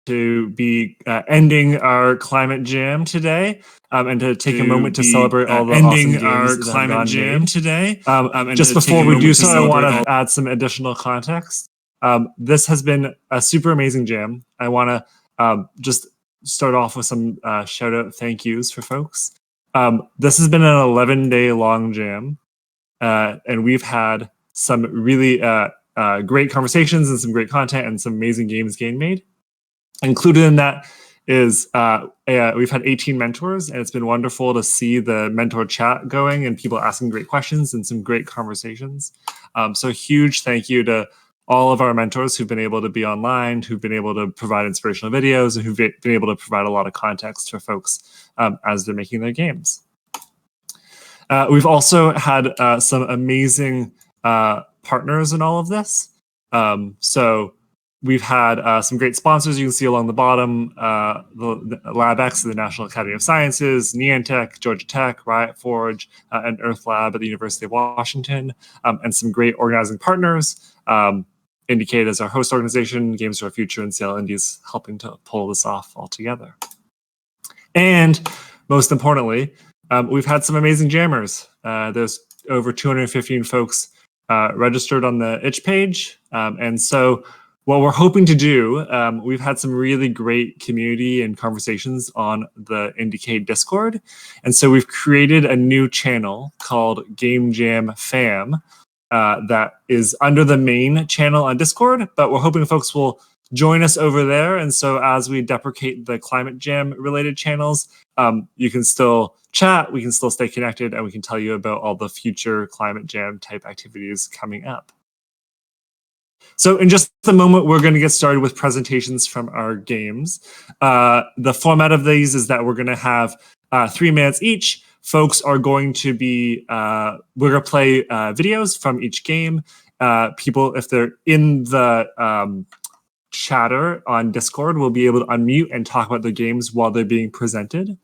to be ending our climate jam today, and to take a moment to celebrate all the awesome games that have gone made today. Just before we do so, I want to add some additional context. This has been a super amazing jam. I want to just start off with some shout out thank yous for folks. This has been an 11-day long jam, and we've had some really great conversations and some great content and some amazing games getting made. Included in that is we've had 18 mentors, and it's been wonderful to see the mentor chat going and people asking great questions and some great conversations. So a huge thank you to all of our mentors who've been able to be online, who've been able to provide inspirational videos, and who've been able to provide a lot of context for folks as they're making their games. We've also had some amazing partners in all of this. So we've had some great sponsors you can see along the bottom, the LabX, the National Academy of Sciences, Niantic, Georgia Tech, Riot Forge, and Earth Lab at the University of Washington, and some great organizing partners. Indicate as our host organization, Games for Our Future, and Seattle Indies helping to pull this off all together. And most importantly, we've had some amazing jammers. There's over 215 folks registered on the itch page. And so what we're hoping to do, we've had some really great community and conversations on the Indicate Discord. And so we've created a new channel called Game Jam Fam that is under the main channel on Discord, but we're hoping folks will join us over there. And so as we deprecate the Climate Jam related channels, you can still chat, we can still stay connected, and we can tell you about all the future Climate Jam type activities coming up. So in just a moment, we're going to get started with presentations from our games. The format of these is that we're going to have 3 minutes each. Folks are going to be, we're going to play videos from each game. People, if they're in the chatter on Discord, will be able to unmute and talk about the games while they're being presented.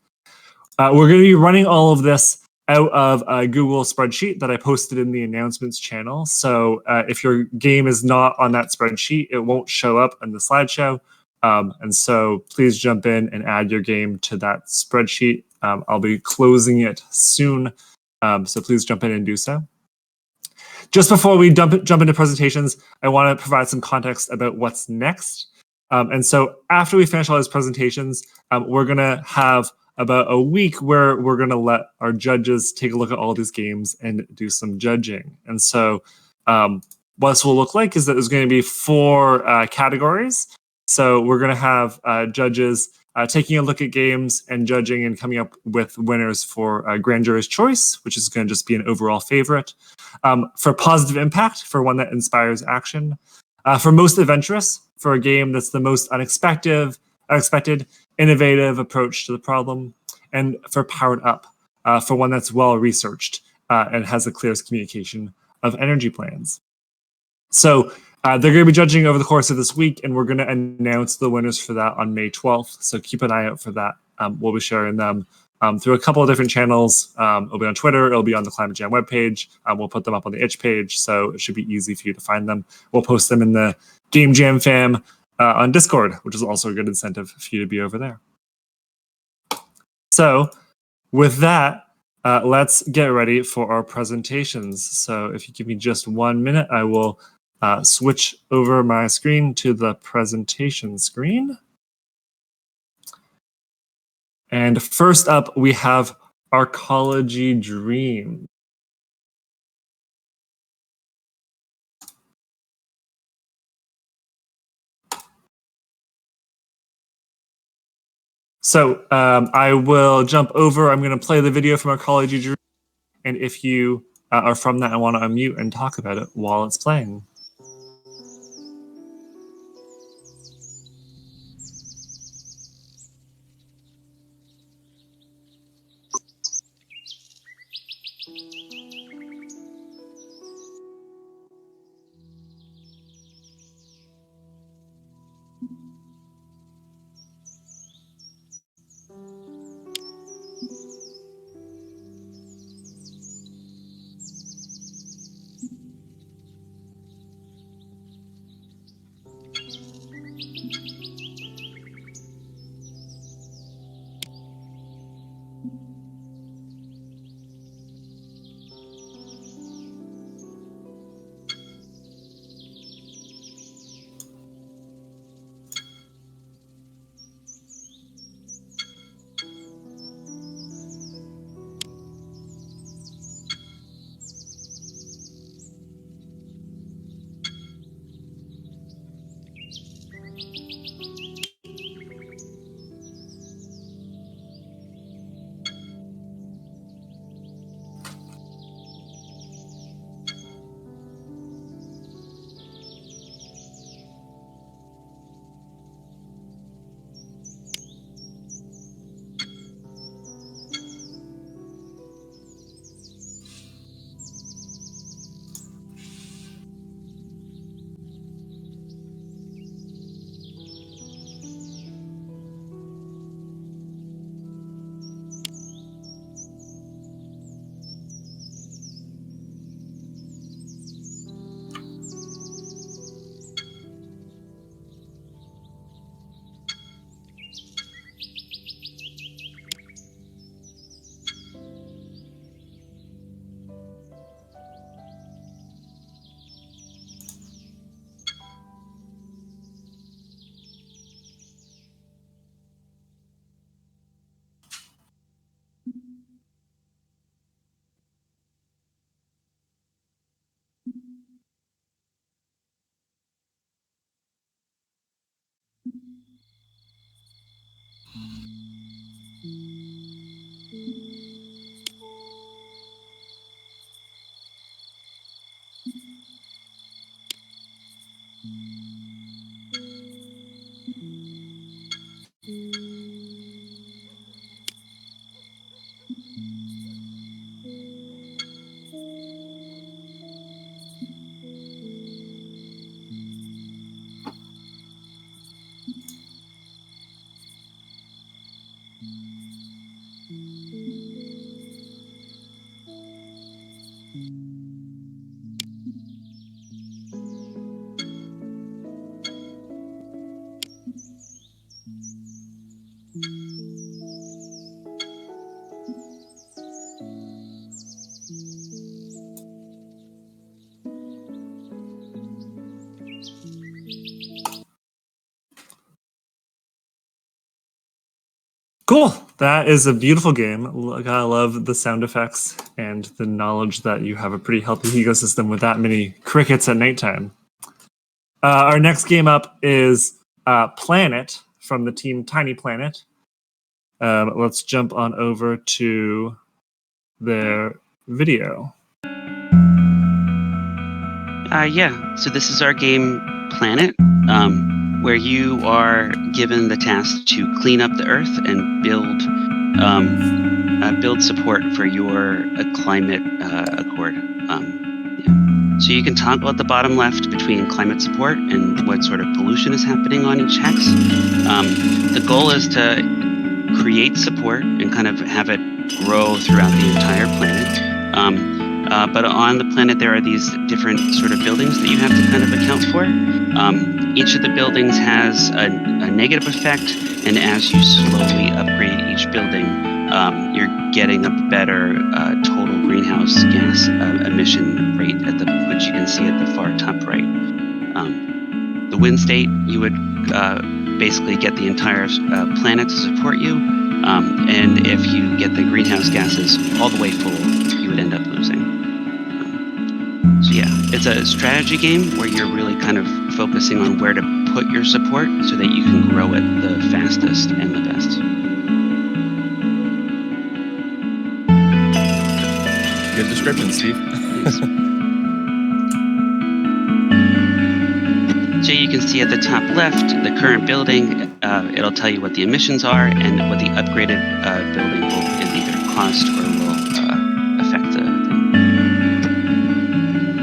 We're going to be running all of this out of a Google spreadsheet that I posted in the announcements channel. So if your game is not on that spreadsheet, it won't show up in the slideshow. And so please jump in and add your game to that spreadsheet. I'll be closing it soon. So please jump in and do so. Just before we jump into presentations, I want to provide some context about what's next. And so after we finish all these presentations, we're going to have about a week where we're going to let our judges take a look at all these games and do some judging. And so what this will look like is that there's going to be 4 categories. So we're going to have judges taking a look at games and judging and coming up with winners for Grand Jury's Choice, which is going to just be an overall favorite. For Positive Impact, for one that inspires action. For Most Adventurous, for a game that's the most unexpected, innovative approach to the problem. And for Powered Up, for one that's well researched and has the clearest communication of energy plans. So they're going to be judging over the course of this week, and we're going to announce the winners for that on May 12th. So keep an eye out for that. We'll be sharing them through a couple of different channels. It'll be on Twitter. It'll be on the Climate Jam webpage. We'll put them up on the itch page, so it should be easy for you to find them. We'll post them in the Game Jam Fam on Discord, which is also a good incentive for you to be over there. So with that, let's get ready for our presentations. So if you give me just 1 minute, I will switch over my screen to the presentation screen. And first up, we have Arcology Dream. So I will jump over. I'm going to play the video from Arcology Dream. And if you are from that and want to unmute and talk about it while it's playing. Cool. That is a beautiful game. I love the sound effects and the knowledge that you have a pretty healthy ecosystem with that many crickets at nighttime. Our next game up is Planet from the team Tiny Planet. Let's jump on over to their video. So this is our game Planet, where you are given the task to clean up the Earth and build support for your climate accord. So you can toggle at the bottom left between climate support and what sort of pollution is happening on each hex. The goal is to create support and kind of have it grow throughout the entire planet. But on the planet, there are these different sort of buildings that you have to kind of account for. Each of the buildings has a negative effect, and as you slowly upgrade each building, you're getting a better total greenhouse gas emission rate, which you can see at the far top right. The wind state, you would basically get the entire planet to support you, and if you get the greenhouse gases all the way full, you would end up losing. So yeah, it's a strategy game where you're really kind of focusing on where to put your support so that you can grow it the fastest and the best. Good description, Steve. So you can see at the top left, the current building, it'll tell you what the emissions are and what the upgraded building will either cost or will affect the thing.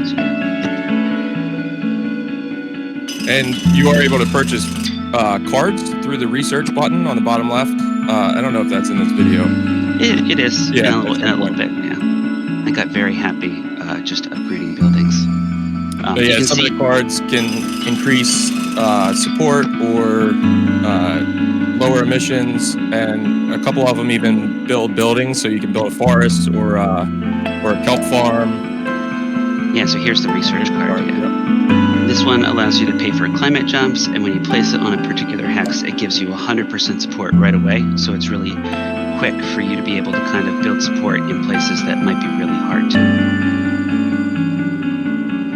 So, yeah. And you are able to purchase cards through the research button on the bottom left. I don't know if that's in this video. It is, yeah, in a little bit, yeah. I got very happy just upgrading buildings. But yeah, some of the cards can increase support or lower emissions, and a couple of them even build buildings, so you can build a forest or a kelp farm. Yeah, so here's the research card. Yeah. This one allows you to pay for climate jumps, and when you place it on a particular hex, it gives you 100% support right away, so it's really quick for you to be able to kind of build support in places that might be really hard to.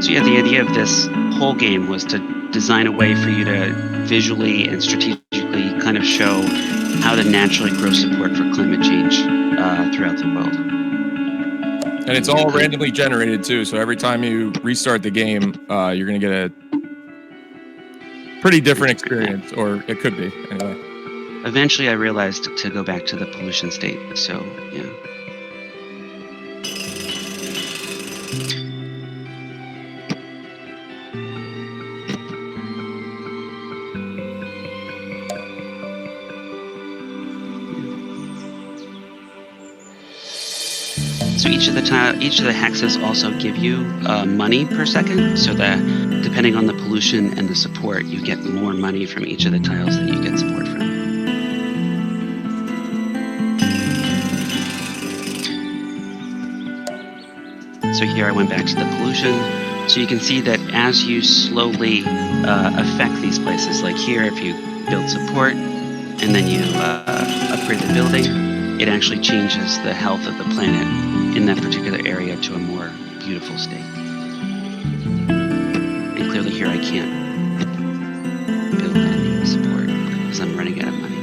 So yeah, the idea of this whole game was to design a way for you to visually and strategically kind of show how to naturally grow support for climate change throughout the world. And it's all randomly generated too, so every time you restart the game, you're going to get a pretty different experience, or it could be, anyway. Eventually I realized to go back to the pollution state, so yeah. So each of the hexes also give you money per second, so that depending on the pollution and the support, you get more money from each of the tiles that you get support from. So here I went back to the pollution. So you can see that as you slowly affect these places, like here, if you build support and then you upgrade the building, it actually changes the health of the planet in that particular area to a more beautiful state. And clearly here I can't build any support because I'm running out of money.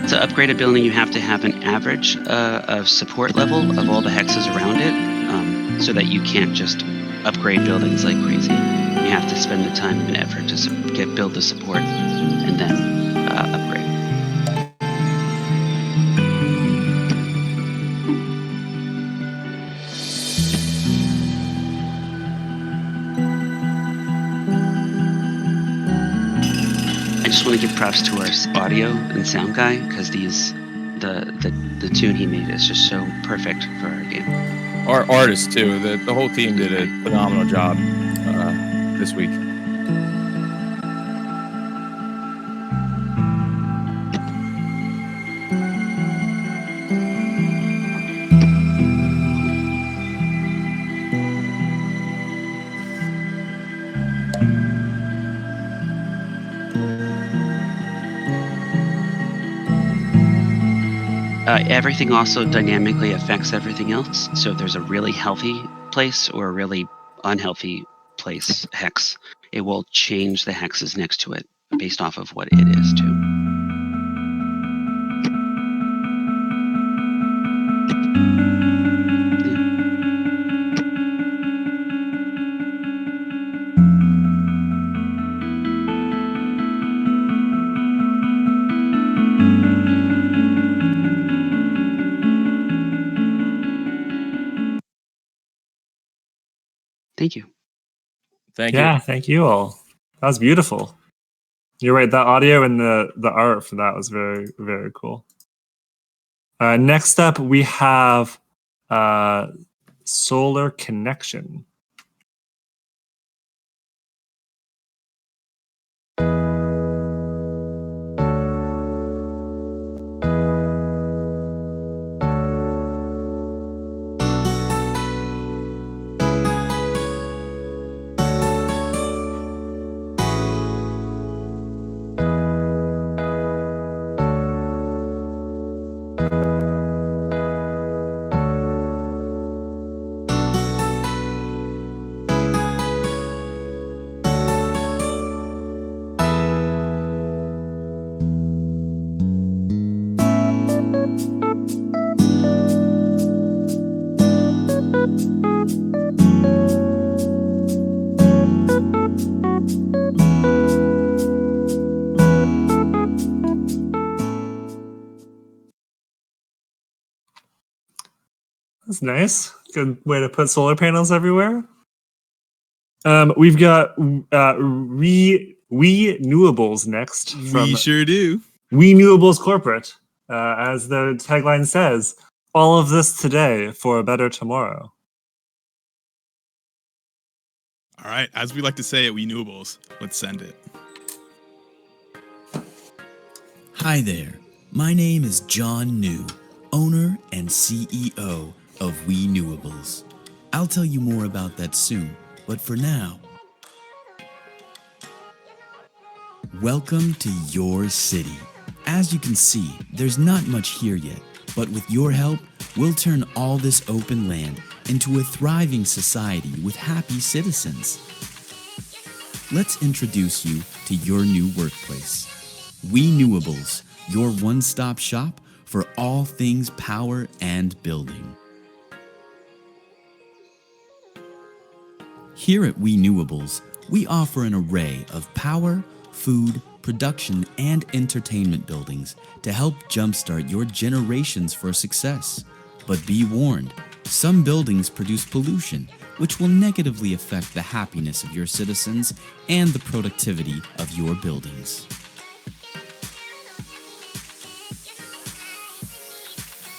To upgrade a building, you have to have an average of support level of all the hexes around it, so that you can't just upgrade buildings like crazy. You have to spend the time and effort to build the support and then upgrade. just want to give props to our audio and sound guy, because the tune he made is just so perfect for our game. Our artists too. The whole team did a phenomenal job this week. Everything also dynamically affects everything else. So if there's a really healthy place or a really unhealthy place hex, it will change the hexes next to it based off of what it is too. Thank you. Thank you. Yeah, thank you all. That was beautiful. You're right. That audio and the art for that was very, very cool. Next up, we have Solar Connection. That's nice. Good way to put solar panels everywhere. We've got Renewables next. We sure do. Renewables Corporate. As the tagline says, all of this today for a better tomorrow. All right, as we like to say at Renewables, let's send it. Hi there. My name is John New, owner and CEO of Renewables. I'll tell you more about that soon, but for now, welcome to your city. As you can see, there's not much here yet, but with your help, we'll turn all this open land into a thriving society with happy citizens. Let's introduce you to your new workplace. Renewables, your one-stop shop for all things power and building. Here at Renewables, we offer an array of power, food, production, and entertainment buildings to help jumpstart your generations for success. But be warned, some buildings produce pollution, which will negatively affect the happiness of your citizens and the productivity of your buildings.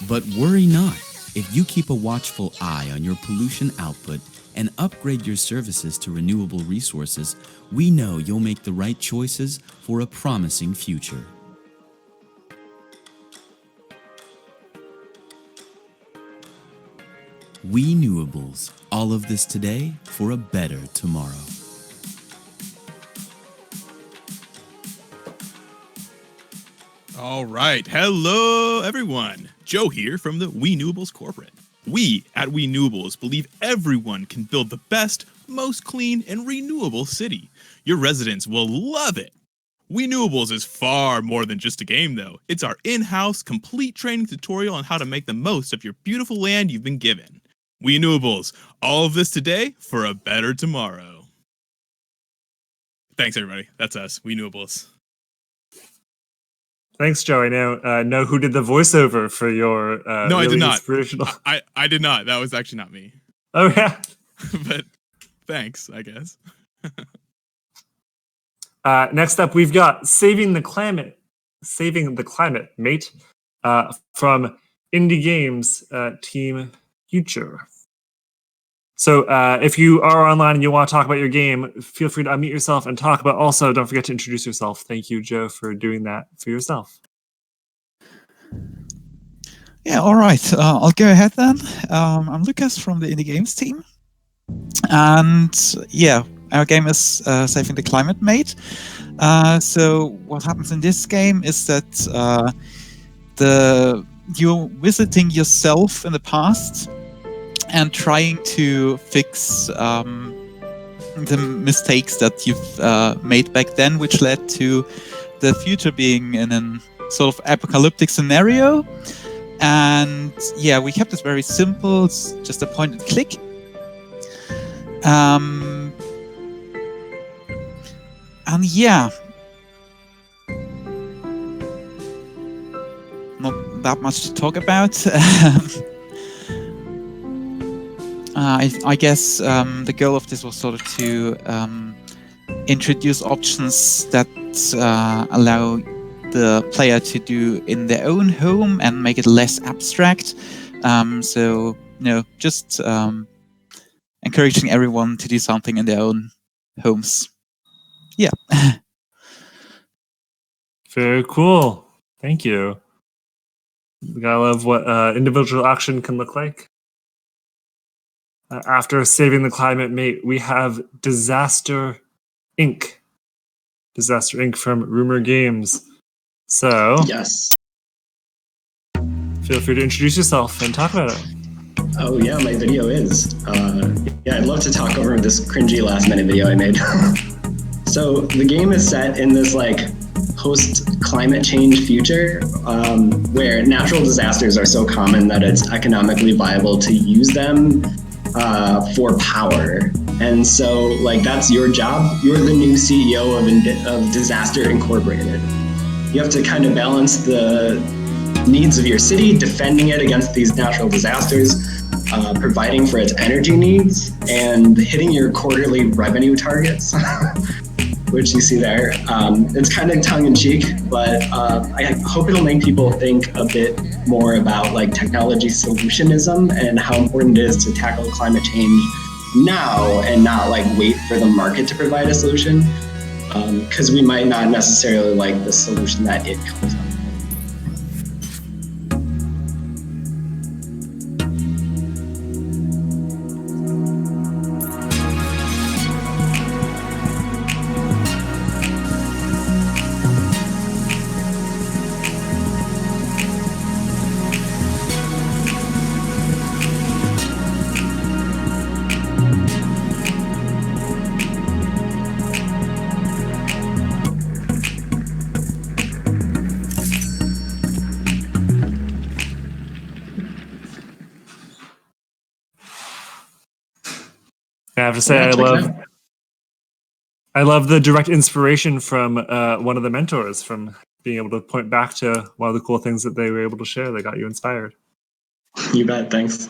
But worry not. If you keep a watchful eye on your pollution output and upgrade your services to renewable resources, we know you'll make the right choices for a promising future. Renewables, all of this today for a better tomorrow. All right, hello everyone. Joe here from the Renewables Corporate. We at Renewables believe everyone can build the best, most clean, and renewable city. Your residents will love it. Renewables is far more than just a game, though. It's our in-house, complete training tutorial on how to make the most of your beautiful land you've been given. Renewables, all of this today for a better tomorrow. Thanks, everybody. That's us, Renewables. Thanks, Joe. I now know who did the voiceover for your No, really I did not. inspirational... I did not. That was actually not me. Oh, yeah. But thanks, I guess. Next up, we've got Saving the Climate, mate, from Indie Games Team Future. So if you are online and you want to talk about your game, feel free to unmute yourself and talk, but also don't forget to introduce yourself. Thank you, Joe, for doing that for yourself. Yeah, all right. I'll go ahead then. I'm Lucas from the Indie Games team. And yeah, our game is Saving the Climate, mate. So what happens in this game is that you're visiting yourself in the past and trying to fix the mistakes that you've made back then, which led to the future being in a sort of apocalyptic scenario. And yeah, we kept it very simple. It's just a point and click. And yeah, not that much to talk about. I guess the goal of this was sort of to introduce options that allow the player to do in their own home and make it less abstract. So, just encouraging everyone to do something in their own homes. Yeah. Very cool. Thank you. We gotta love what individual action can look like. After Saving the Climate, mate, we have Disaster Inc. Disaster Inc. from Rumor Games. So, yes. Feel free to introduce yourself and talk about it. Oh yeah, my video is. Yeah, I'd love to talk over this cringy last-minute video I made. So the game is set in this post-climate change future where natural disasters are so common that it's economically viable to use them for power. And so that's your job. You're the new CEO of Disaster Incorporated. You have to kind of balance the needs of your city, defending it against these natural disasters, providing for its energy needs, and hitting your quarterly revenue targets, which you see there. It's kind of tongue-in-cheek, but I hope it'll make people think a bit more about technology solutionism and how important it is to tackle climate change now and not wait for the market to provide a solution, because we might not necessarily like the solution that it comes up with. I have to say, I love the direct inspiration from one of the mentors, from being able to point back to one of the cool things that they were able to share that got you inspired. You bet, thanks.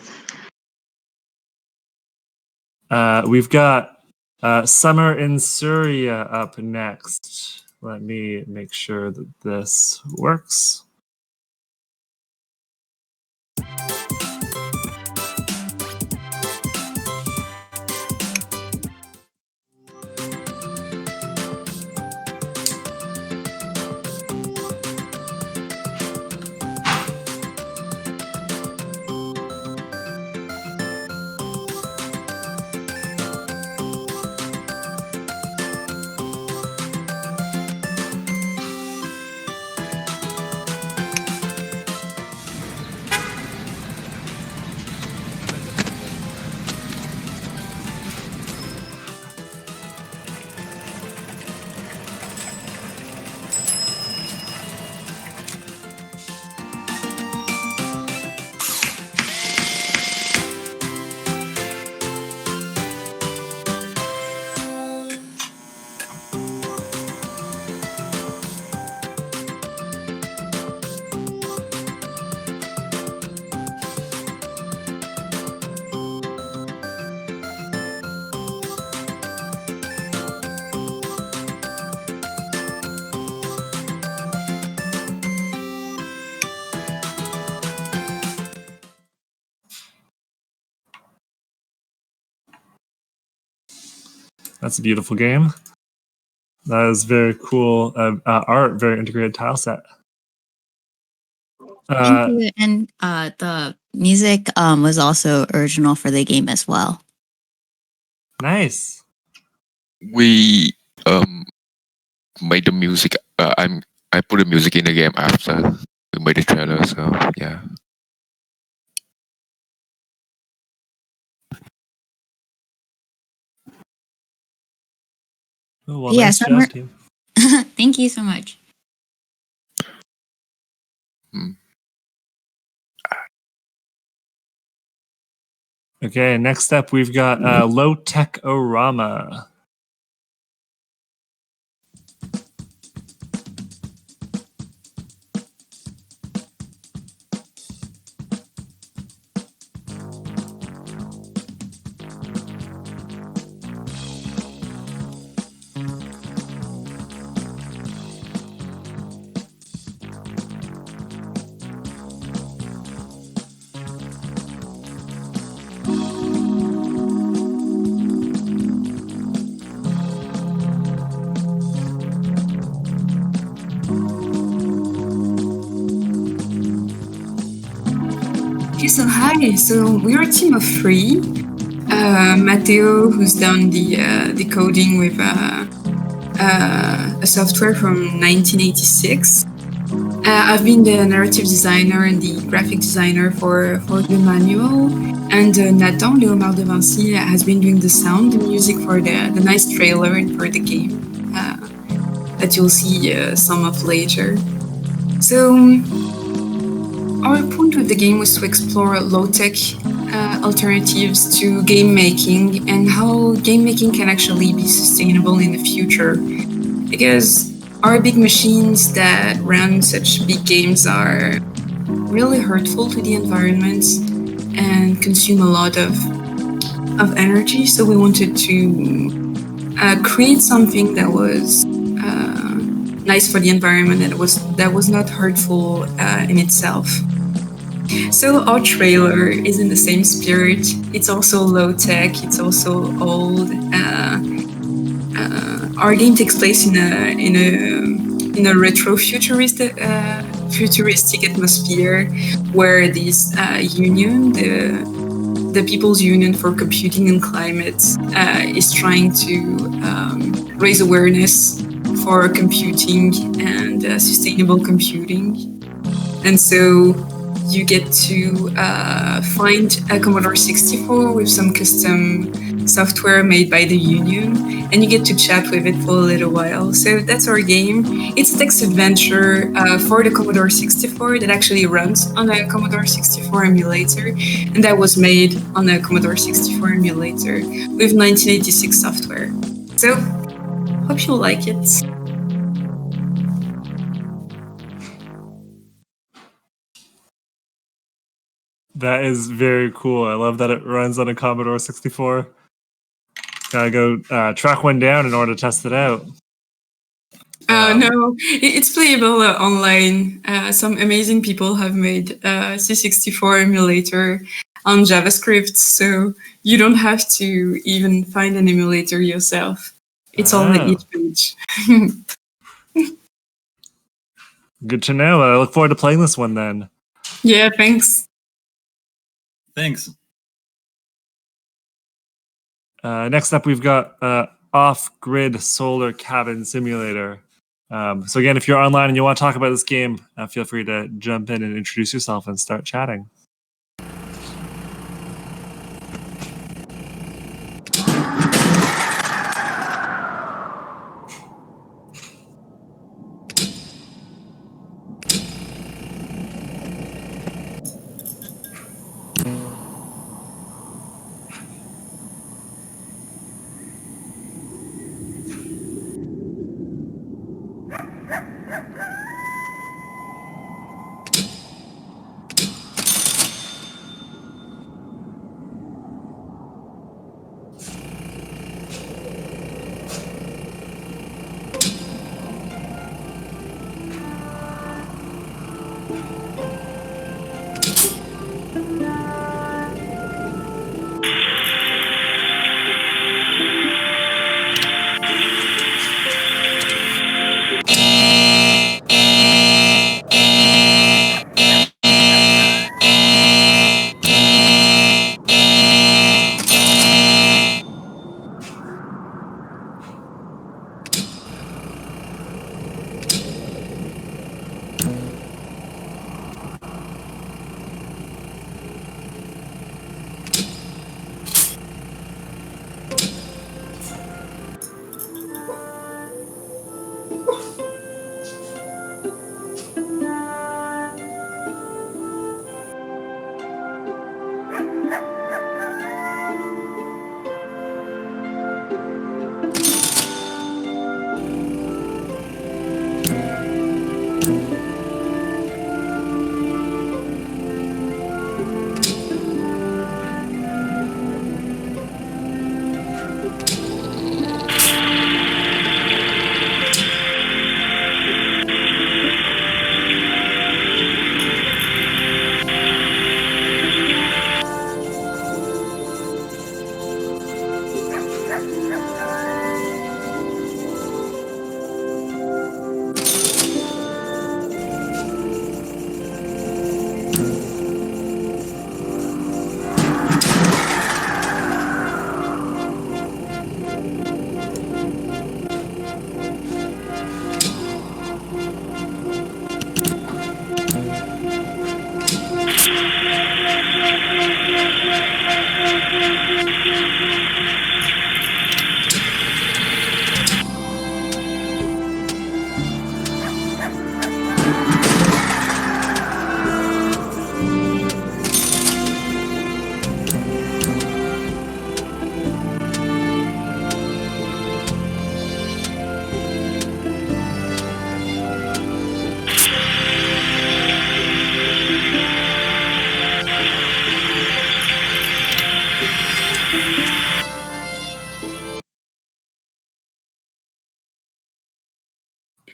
We've got Summer in Surya up next. Let me make sure that this works. That's a beautiful game. That is very cool art, very integrated tile set. Thank you. And the music was also original for the game as well. Nice. We made the music. I put the music in the game after we made the trailer. So yeah. Oh, well, nice job, team. Thank you so much. Okay, next up we've got Low Tech Orama. Okay, so hi. So we're a team of 3. Matteo, who's done the coding with a software from 1986. I've been the narrative designer and the graphic designer for the manual. And Nathan, Léomar de Vinci, has been doing the sound, the music for the nice trailer and for the game that you'll see some of later. So our point with the game was to explore low-tech alternatives to game making and how game making can actually be sustainable in the future. Because our big machines that run such big games are really hurtful to the environment and consume a lot of energy. So we wanted to create something that was nice for the environment and that was not hurtful in itself. So our trailer is in the same spirit. It's also low tech. It's also old. Our game takes place in a retro futuristic atmosphere where this union, the People's Union for Computing and Climate, is trying to raise awareness for computing and sustainable computing. And so you get to find a Commodore 64 with some custom software made by the Union, and you get to chat with it for a little while. So that's our game. It's a text adventure for the Commodore 64 that actually runs on a Commodore 64 emulator, and that was made on a Commodore 64 emulator with 1986 software. So, hope you like it. That is very cool. I love that it runs on a Commodore 64. Gotta go track one down in order to test it out. No, it's playable online. Some amazing people have made a C64 emulator on JavaScript, so you don't have to even find an emulator yourself. It's on the each page. Good to know. I look forward to playing this one then. Yeah, thanks. Thanks. Next up, we've got Off-Grid Solar Cabin Simulator. So again, if you're online and you want to talk about this game, feel free to jump in and introduce yourself and start chatting.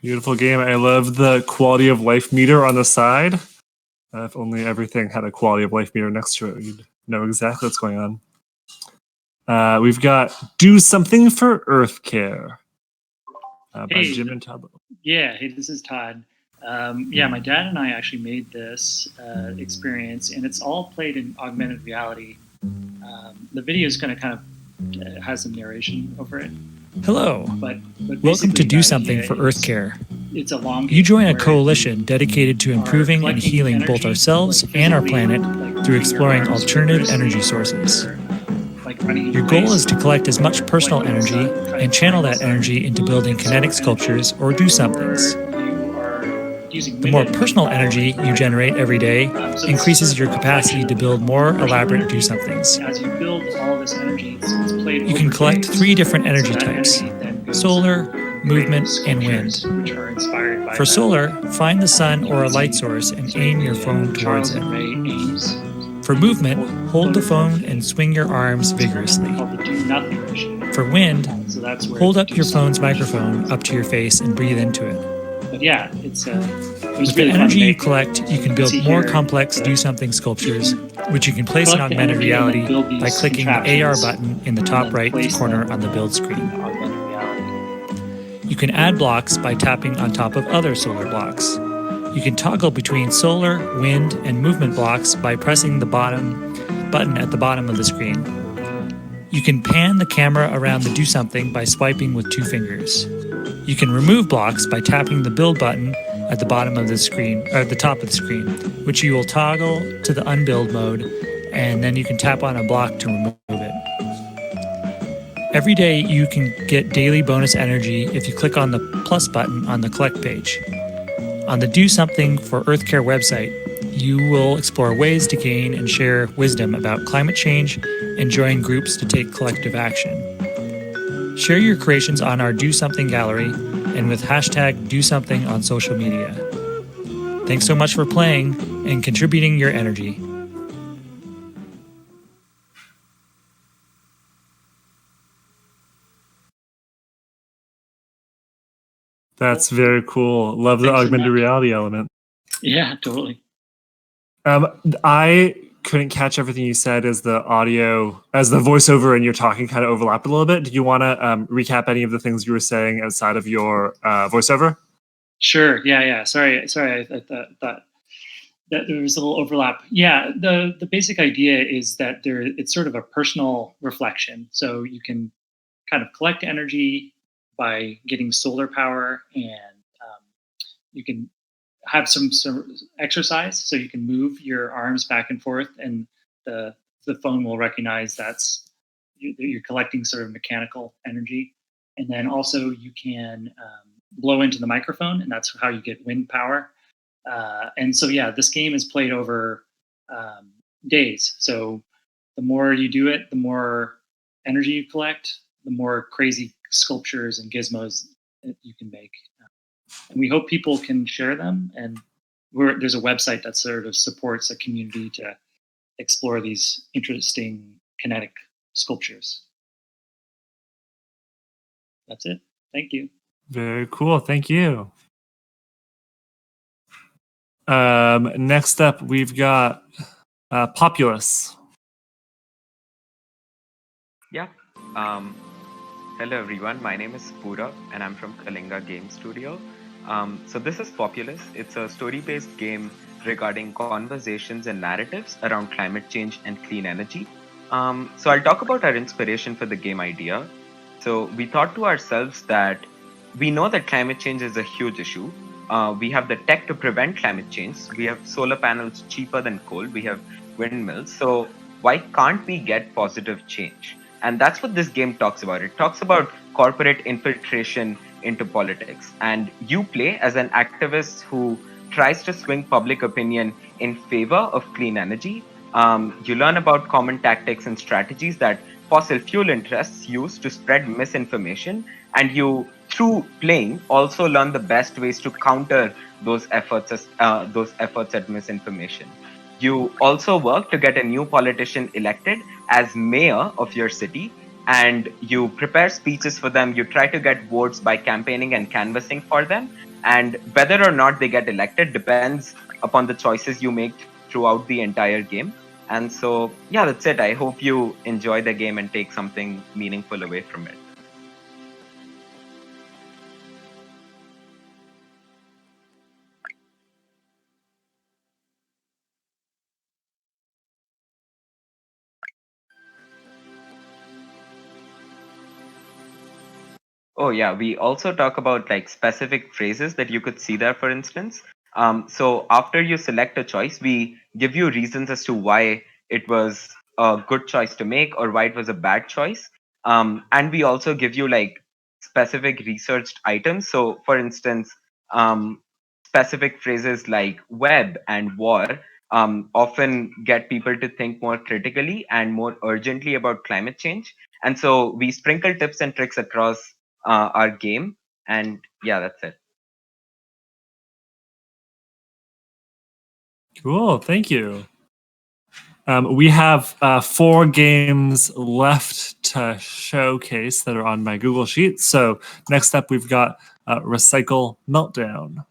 Beautiful game. I love the quality of life meter on the side. If only everything had a quality of life meter next to it, you'd know exactly what's going on. We've got Do Something for Earth Care by Jim and Todd. Yeah, hey, this is Todd. Yeah, my dad and I actually made this experience, and it's all played in augmented reality. The video is going to kind of has some narration over it. Hello. But welcome to Do Something for Earth Care. It's a long. You join a coalition dedicated to improving and healing both ourselves and our planet through exploring alternative energy sources. Your goal is to collect as much personal energy and channel that energy into building kinetic sculptures or do-somethings. The more personal energy you generate every day increases your capacity to build more elaborate do-somethings. You can collect 3 different energy types: solar, movement, and wind. For solar, find the sun or a light source and aim your phone towards it. For movement, hold the phone and swing your arms vigorously. For wind, hold up your phone's microphone up to your face and breathe into it. But yeah, with the energy you collect, you can build more complex do-something sculptures, which you can place in augmented reality by clicking the AR button in the top right corner on the build screen. You can add blocks by tapping on top of other solar blocks. You can toggle between solar, wind, and movement blocks by pressing the button at the bottom of the screen. You can pan the camera around the do-something by swiping with 2 fingers. You can remove blocks by tapping the build button at the bottom of the screen, or at the top of the screen, which you will toggle to the unbuild mode, and then you can tap on a block to remove it. Every day you can get daily bonus energy if you click on the plus button on the collect page. On the Do Something for Earth Care website, you will explore ways to gain and share wisdom about climate change and join groups to take collective action. Share your creations on our Do Something gallery and with hashtag Do Something on social media. Thanks so much for playing and contributing your energy. That's very cool. Love the augmented reality element. Yeah, totally. I couldn't catch everything you said as the voiceover and your talking kind of overlapped a little bit. Do you want to recap any of the things you were saying outside of your voiceover? Sure. Yeah. Sorry. I thought that there was a little overlap. Yeah. The basic idea is that it's sort of a personal reflection. So you can kind of collect energy by getting solar power, and you can have some exercise, so you can move your arms back and forth, and the phone will recognize you're collecting sort of mechanical energy. And then also you can blow into the microphone, and that's how you get wind power. And so yeah, this game is played over days. So the more you do it, the more energy you collect, the more crazy sculptures and gizmos that you can make. And we hope people can share them. And there's a website that sort of supports a community to explore these interesting kinetic sculptures. That's it. Thank you. Very cool. Thank you. Next up, we've got Populous. Yeah. Hello everyone, my name is Pura and I'm from Kalinga Game Studio. So this is Populous. It's a story-based game regarding conversations and narratives around climate change and clean energy. So I'll talk about our inspiration for the game idea. So we thought to ourselves that we know that climate change is a huge issue. We have the tech to prevent climate change. We have solar panels cheaper than coal. We have windmills. So why can't we get positive change? And that's what this game talks about. It talks about corporate infiltration into politics. And you play as an activist who tries to swing public opinion in favor of clean energy. You learn about common tactics and strategies that fossil fuel interests use to spread misinformation. And you, through playing, also learn the best ways to counter those efforts at misinformation. You also work to get a new politician elected as mayor of your city, and you prepare speeches for them. You try to get votes by campaigning and canvassing for them. and whether or not they get elected depends upon the choices you make throughout the entire game. And so, yeah, that's it. I hope you enjoy the game and take something meaningful away from it. Oh yeah, we also talk about like specific phrases that you could see there, for instance. So after you select a choice, we give you reasons as to why it was a good choice to make or why it was a bad choice. And we also give you like specific researched items. So for instance, specific phrases like web and war often get people to think more critically and more urgently about climate change. And so we sprinkle tips and tricks across our game, and yeah, that's it. Cool, thank you. We have 4 games left to showcase that are on my Google Sheet. So next up, we've got Recycle Meltdown.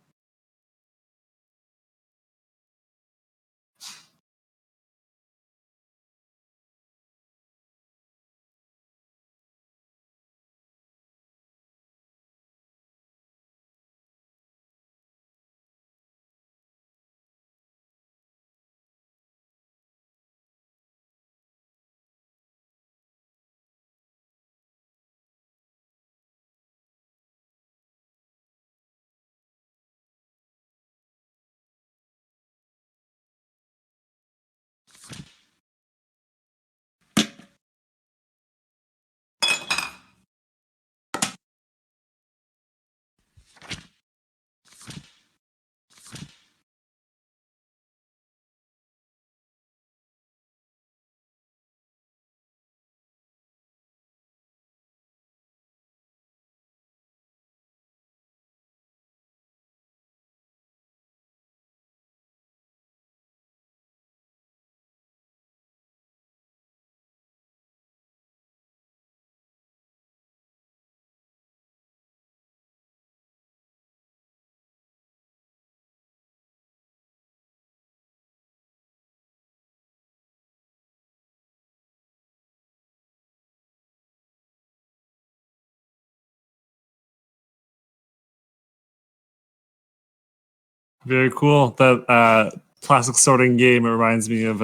Very cool. That plastic sorting game reminds me of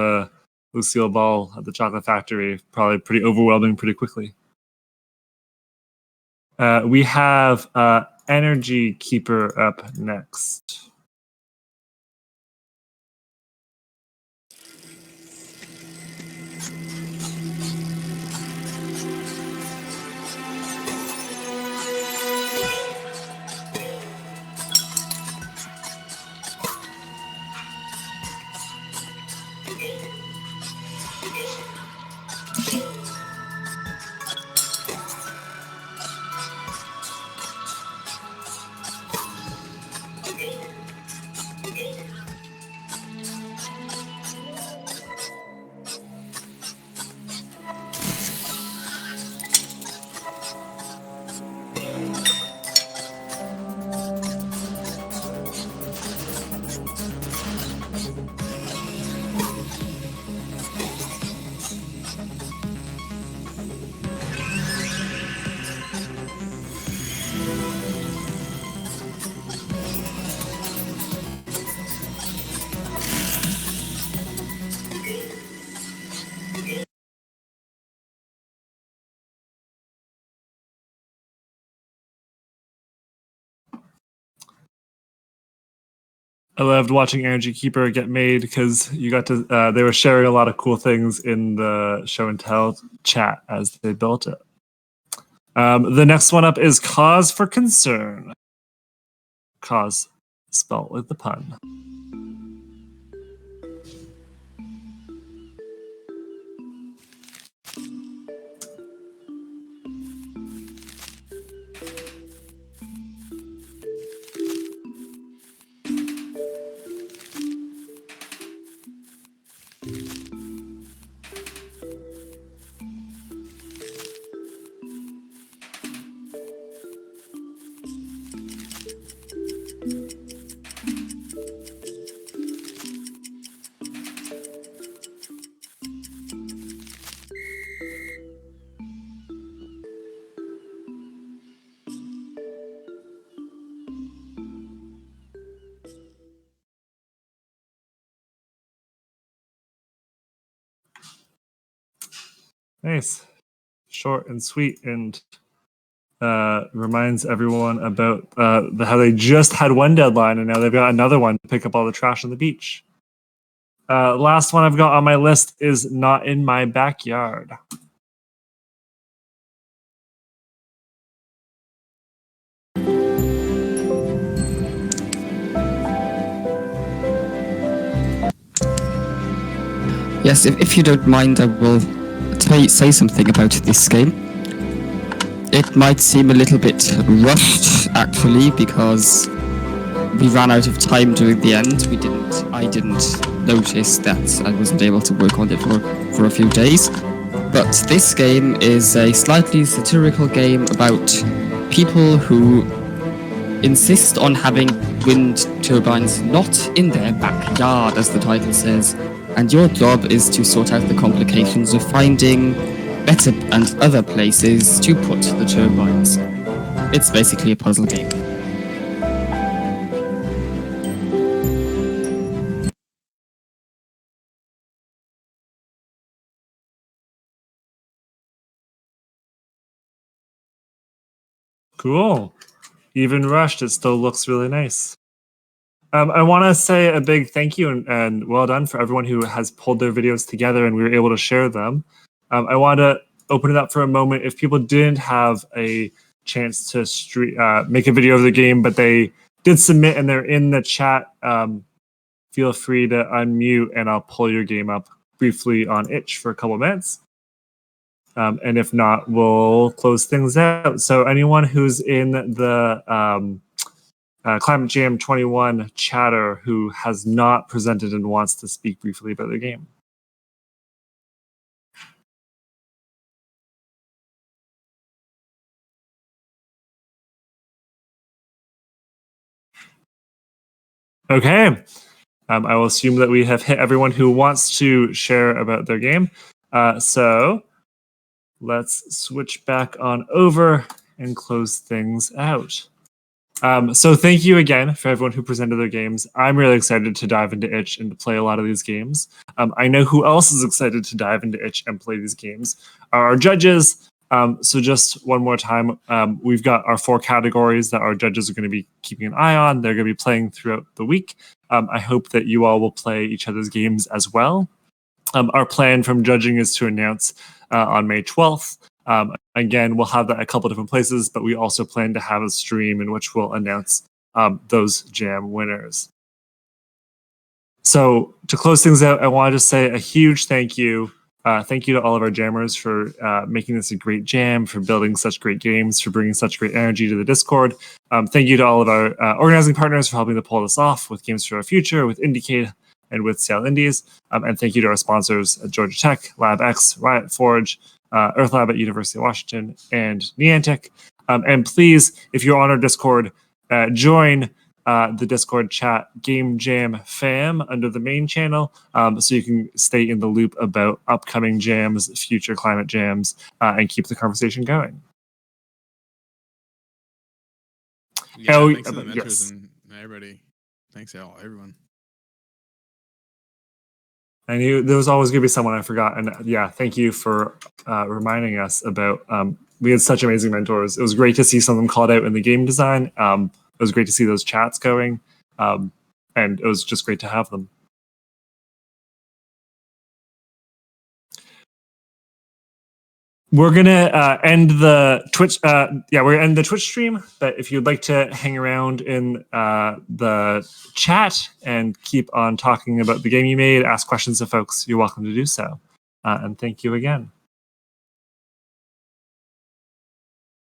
Lucille Ball at the Chocolate Factory. Probably pretty overwhelming pretty quickly. We have Energy Keeper up next. I loved watching Energy Keeper get made because you got to. They were sharing a lot of cool things in the show and tell chat as they built it. The next one up is Cause for Concern. Cause, spelled like the pun. Nice. Short and sweet, and reminds everyone about how they just had one deadline and now they've got another one to pick up all the trash on the beach. Last one I've got on my list is Not in My Backyard. Yes, if you don't mind, I will say something about this game. It might seem a little bit rushed, actually, because we ran out of time during the end. I didn't notice that I wasn't able to work on it for a few days. But this game is a slightly satirical game about people who insist on having wind turbines not in their backyard, as the title says. And your job is to sort out the complications of finding better and other places to put the turbines. It's basically a puzzle game. Cool. Even rushed, it still looks really nice. I want to say a big thank you and well done for everyone who has pulled their videos together and we were able to share them. I want to open it up for a moment. If people didn't have a chance to make a video of the game, but they did submit and they're in the chat, feel free to unmute and I'll pull your game up briefly on itch for a couple minutes. And if not, we'll close things out. So anyone who's in the Climate Jam 21 chatter who has not presented and wants to speak briefly about their game. Okay. I will assume that we have hit everyone who wants to share about their game. So let's switch back on over and close things out. So thank you again for everyone who presented their games. I'm really excited to dive into itch and to play a lot of these games. I know who else is excited to dive into itch and play these games are our judges. So just one more time, we've got our 4 categories that our judges are going to be keeping an eye on. They're going to be playing throughout the week. I hope that you all will play each other's games as well. Our plan from judging is to announce on May 12th. Again, we'll have that a couple different places, but we also plan to have a stream in which we'll announce those jam winners. So to close things out, I wanted to say a huge thank you. Thank you to all of our jammers for making this a great jam, for building such great games, for bringing such great energy to the Discord. Thank you to all of our organizing partners for helping to pull this off with Games for Our Future, with Indiecade, and with Seattle Indies. And thank you to our sponsors at Georgia Tech, LabX, Riot Forge, Earth Lab at University of Washington, and Niantic. And please, if you're on our Discord, join the Discord chat Game Jam Fam under the main channel, so you can stay in the loop about upcoming jams, future climate jams, and keep the conversation going. Yeah, thanks to the mentors and everybody. Thanks, everyone. I knew there was always going to be someone I forgot. And yeah, thank you for reminding us about, we had such amazing mentors. It was great to see some of them called out in the game design. It was great to see those chats going. And it was just great to have them. We're going to end the Twitch. We're going to end the Twitch stream. But if you'd like to hang around in the chat and keep on talking about the game you made, ask questions of folks, you're welcome to do so. And thank you again.